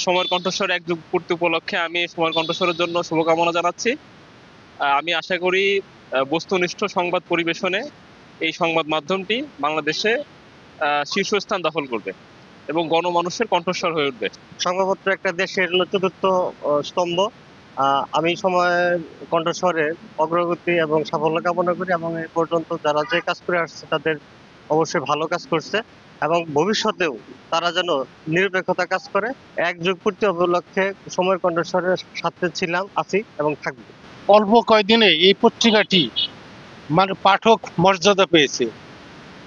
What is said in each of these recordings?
সময়ের কণ্ঠস্বর এক যুগ পূর্তি উপলক্ষে আমি সময়ের কণ্ঠস্বরের জন্য শুভকামনা জানাচ্ছি। আমি আশা করি বস্তুনিষ্ঠ সংবাদ পরিবেশনে এই সংবাদ মাধ্যমটি বাংলাদেশে শীর্ষস্থান দখল করবে এবং গণমানুষের কণ্ঠস্বর হয়ে উঠবে। সংবাদপত্র একটা দেশের চতুর্থ স্তম্ভ। আমি সময়ের কণ্ঠস্বরের অগ্রগতি এবং সাফল্য কামনা করি এবং এই পর্যন্ত যারা যে কাজ করে আসছে তাদের অবশ্যই ভালো কাজ করছে এবং ভবিষ্যতেও তারা যেন নিরপেক্ষতা কাজ করে। এক যুগ পূর্তি উপলক্ষে সময়ের কণ্ঠস্বরের সাথে ছিলাম, আছি এবং থাকবে। অল্প কয়েকদিনে এই পত্রিকাটি মানে পাঠক মর্যাদা পেয়েছে।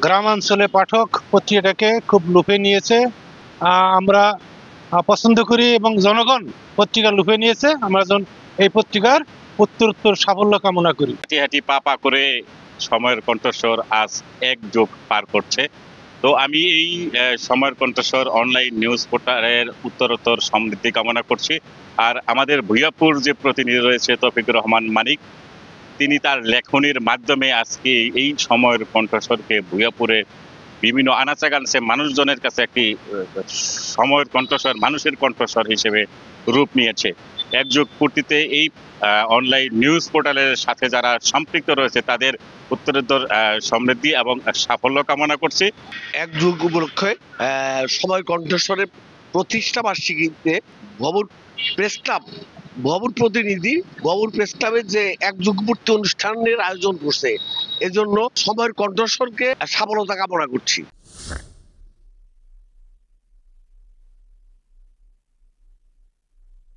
গ্রামাঞ্চলে পাঠক পত্রিকাটাকে খুব লুফে নিয়েছে। আমরা পছন্দ করি এবং জনগণ পত্রিকা লুফে নিয়েছে। আমরা এই পত্রিকার উত্তরোত্তর সাফল্য কামনা করি। হাঁটি হাঁটি পা পা করে সময়ের কণ্ঠস্বর আজ এক যুগ পার করছে। তো আমি এই সময়ের কণ্ঠস্বর অনলাইন নিউজ পোর্টালের উত্তরোত্তর সমৃদ্ধি কামনা করছি। আর আমাদের ভুইয়াপুর যে প্রতিনিধি রয়েছে তৌফিকুর রহমান মানিক, তিনি তার লেখনীর মাধ্যমে আজকে এই সময়ের কণ্ঠস্বরকে ভুইয়াপুরে বিভিন্ন আনাচাকানাচে মানুষজনের কাছে একটি সময়ের কণ্ঠস্বর, মানুষের কণ্ঠস্বর হিসেবে রূপ নিয়েছে। এক যুগ পূর্তিতে এই অনলাইন নিউজ পোর্টালের সাথে যারা সম্পৃক্ত রয়েছে তাদের উত্তরোত্তর সমৃদ্ধি এবং সাফল্য কামনা করছি। এক যুগ উপলক্ষে সময় কণ্ঠস্বরের প্রতিষ্ঠা বার্ষিকীতে ভবন প্রতিনিধি ভবন প্রেস ক্লাবের যে এক যুগ পূর্তি অনুষ্ঠানের আয়োজন করছে, এজন্য সময়ের কণ্ঠস্বরকে সফলতা কামনা করছি।